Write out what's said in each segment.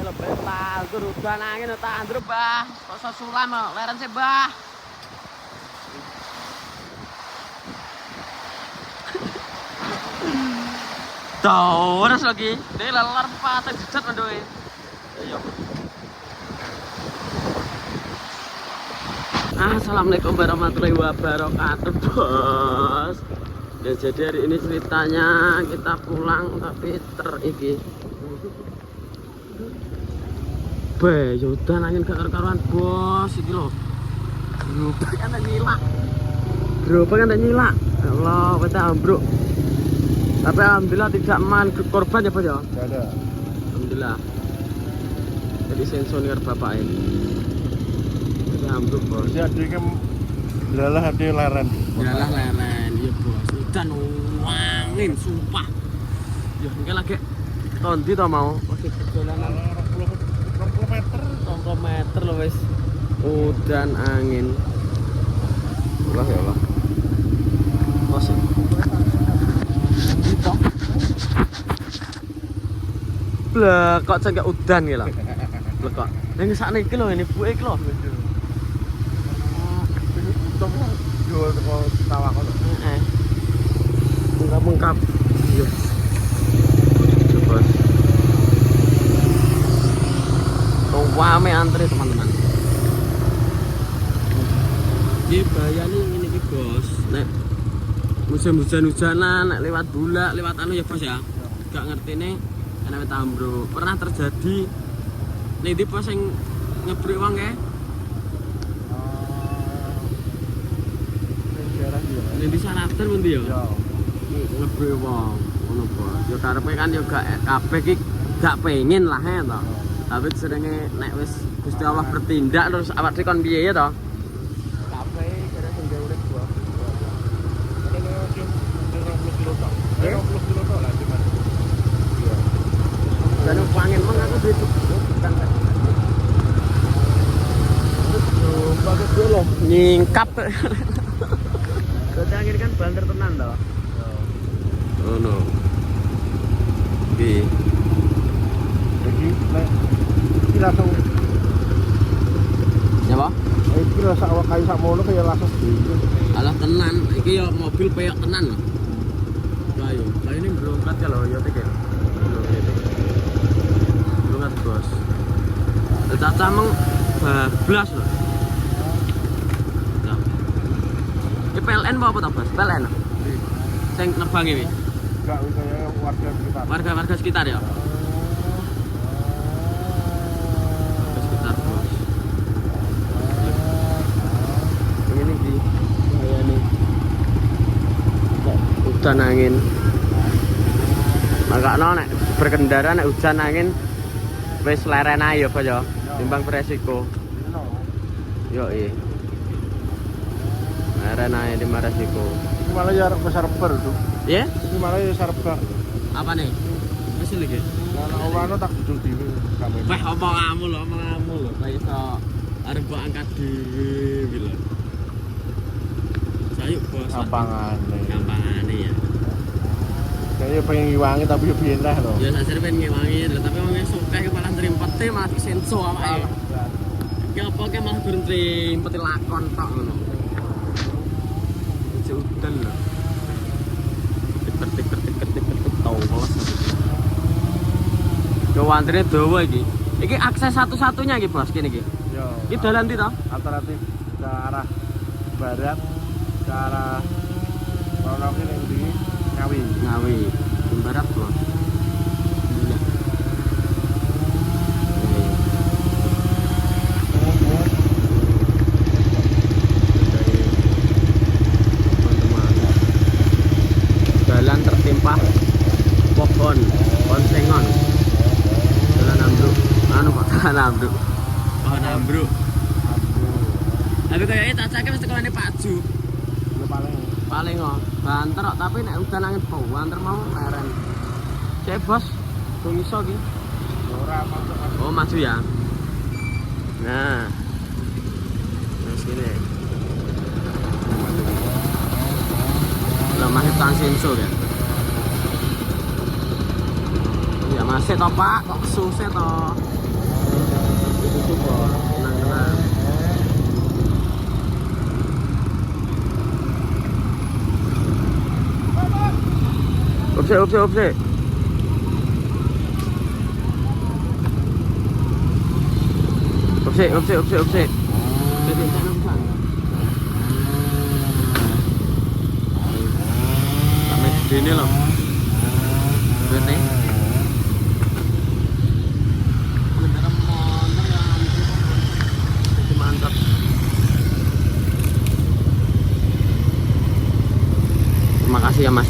Tandur udan angin tandur bah. Kok sulam leren sih bah. Terus lagi, dia lelar patah jejat mendoe. Ayo. Assalamualaikum warahmatullahi wabarakatuh, bos. Ya, jadi hari ini ceritanya kita pulang tapi teriki. Be, yaudah nangin gak karuan bos, iki lho. Gerobak kan tak nyilak. Gerobak kan tak nyilak. Ya Allah, kita ambruk. Tapi alhamdulillah tidak man korban ya, bos ya. Tidak ada. Alhamdulillah. Jadi sensor bapak ini. Kita ambruk bos. Jadi adiknya adalah adik leren. Yalah leren, iya bos. Udan angin, sumpah. Ya mungkin lagi tondi tau mau. Lagi perjalanan 20 meter loh wes. Udan angin. Allah ya Allah. Bos. Gitu. Lah kok cengkak udan ya lah. Lah kok. Ning sakne iki lho, ini buke iki lho. Jual ke sawah kok. Heeh. Mengkap. Yo. Coba. Rame antri teman-teman. Iki bayane ngene iki, Bos. Nek musim hujan-hujanan, nek lewat bulak, lewat anu ya, Bos ya. Gak ngertine ana wit ambruk. Pernah terjadi nek ndi Bos sing nyebruk wong kae? Nek di Sanater pundi ya? Ya. Ngebruk wong, ngono Bos. Ya karepe kan ya gak kabeh iki gak pengen lah ya to. Tapi seringe nek wis Gusti Allah bertindak terus awak dhewe kon piye ya to? Kabeh kira sing gawe urip Bos. Ada 20 kilo tok. 20 kilo tok lah cuman. Iya. Dan angin meng aku duwe bukan kan. Bagus dulu loh. Nyingkap. Berarti angin kan banter tenan to. Oh no. Oke. Jadi nek iki langsung Ya, Pak? iki rasa awak kayu sak mono kaya langsung gitu. Alah tenan, iki ya mobil peyok tenan loh. Kayu. Lah ini berangkat ya loh, ya tik ya. Berangkat bos. Caca meng bablas loh. Nah. Ini PLN apa ta, Bos? PLN. Sing nebang iki. Enggak kaya warga sekitar. Warga-warga sekitar ya. Warga sekitar, Bos. Ini di bahayane. Hujan angin. Makanya nek berkendara nek hujan angin wis leren ae ya, Bos ya. Timbang beresiko. Yo iya. Leren ae timbang resiko. Ini malah ya besar-besar tuh. Ya? Ini malah ya sarba. Apa nih? Mesin lagi. Nah, omano tak budul dhewe kami. Wah, omonganmu lho. Kayak iso arep mbok angkat dhewe lho. Sayuk bos. Gampangane ya. Kayaknya pengen ngiwangi tapi ya biyen lah loh. Ya sajane pengen ngewangi lho, tapi wong sukeh malah nrimpete malah disenso awake. Ki apa ke malah durung nrimpete lakon tok ngono. Udan lho. Tik tau welas. Yo antrine dawa iki. Iki akses satu-satunya iki, Bos, kene iki. Yo. Iki dalan ndi to? Alternatif ke arah barat, ke arah kono ki ning ndi Ngawi. Ngawi. Di barat, Bos. Iya. Jalan tertimpa pohon sengon. Jalan ambruk. Anu kok jalan ambruk. Pohon ambruk. Tapi kayaknya tak cakep mesti kalau ini Pakju. Lu Paling kok banter kok, tapi nek udan angin banter mau leren. Cek bos, dong iso ki. ora masuk. Oh maju ya. Nah. Nah sini. Lah masih tansenso kan. Ya masih toh Pak, kok susah toh. support. Tenang. Opse. Opse. Sampai sini loh. Ini. Mantap. Terima kasih ya Mas.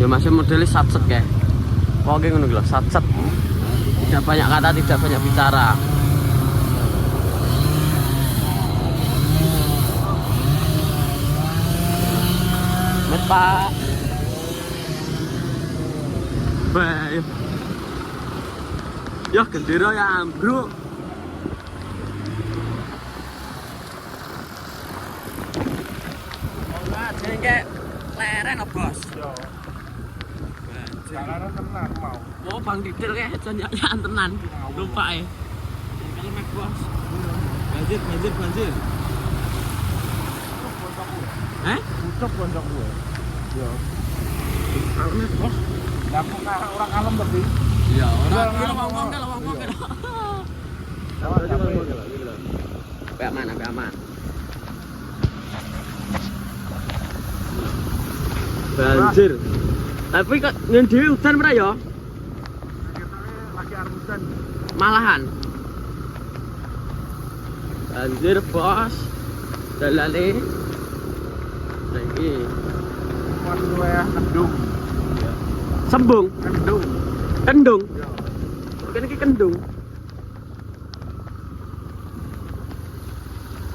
Ya masih modelnya satset ya. Oke ngono lho, satset. Tidak banyak kata, tidak banyak bicara. Met Pak. Baik. Ya gendera ya ambruk. Ora jengke leren Bos. Yo. Sekarang tenan mau. Oh Bang Didil kayak jangan tenan. Lupa ya. Kalau mek Bos. Banjir. Ucap boncok gue. Yo. Kalau mek Bos. Lah kok orang kalem berarti. Iya, orang ngomong. Sampai aman. Banjir. Tapi kok ngendi udan ora ya? Lagi armusan. Malahan. Banjir, Bos. Dalane. Lagi. Waduh ya, kendung. Sembung. Kendung. Yo. Kene iki kendung.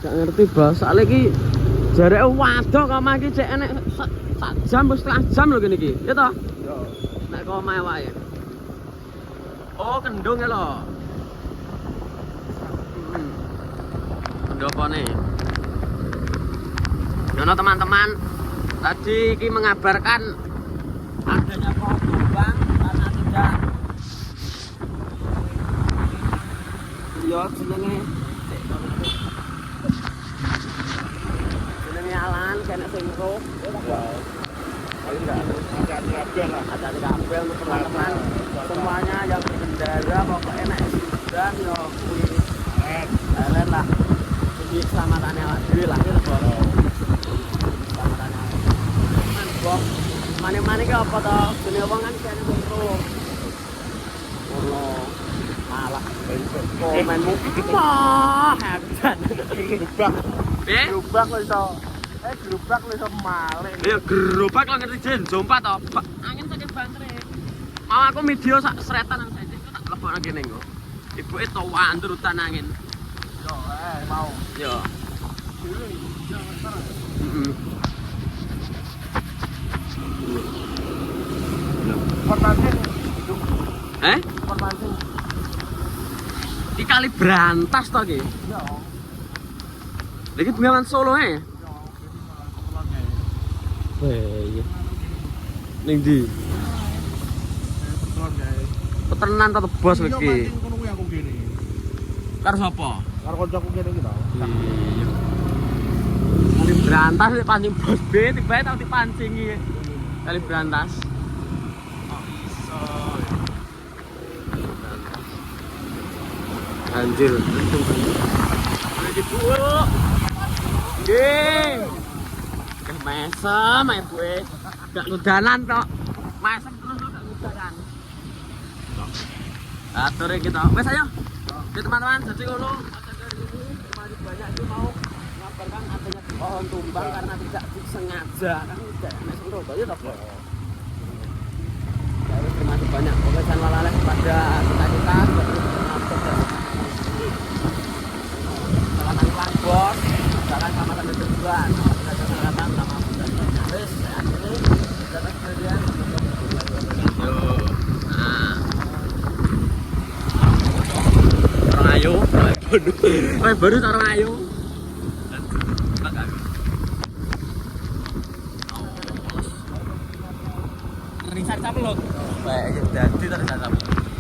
Gak ngerti Bos, soalnya iki jareke wadok kok mah iki cek enek sak jam wis setengah jam lho kene iki. Ya toh? Yo. Nek kok omahe wae. Oh, kendung ya lho. Ndopone. Nono teman-teman, tadi iki mengabarkan adanya pohon tumbang karena tidak jenenge alan kena sing roh ada kabel untuk teman-teman semuanya yang berkendara pokoknya nek hujan yo kuwi aren lah jadi keselamatannya awak dhewe lah keselamatannya kan kok mane-mane ki apa to jenenge wong kan kene sing roh ono malah komenmu wah hebat Gerobak lo iso. Gerobak lo iso malih. Ya gerobak lo ngerti jen jompat to. Angin saking bantre. Mau aku video sak seretan nang saiki tak lebokno kene engko. Ibuke to wandur utan angin. Yo, mau. Yo. Heeh. Permanen. Permanen. Di kali Brantas to iki. Yo. Lagi Bengawan Solo Yo, iya. Ning ndi? Peternan ta Bos iki. Kono kuwi aku kene. Karo sapa? Karo kancaku kene iki to. Iya. Kali Brantas nek pancing Bos B tiba-tiba tau dipancingi. Kali Brantas. Oh iso. Anjir, untung banget. Lagi buruk. Nggih. Mesem ae kowe. Gak ngudanan tok. Mesem terus gak ngudanan. Atur kita. Wes ayo. Oke teman-teman, jadi ngono dari ini kemarin banyak itu mau mengabarkan adanya pohon tumbang karena tidak disengaja kan tidak enak Surabaya toh. Jadi terima kasih banyak. Oke jangan lalai kepada kita selamat ulang Bos. Jangan sama tanda tujuan. Kita datang sama dan wes akhirnya datang kejadian. Orang ayo, baru orang ayo. sering sarca peluk. Baik, jadi tadi sarca peluk.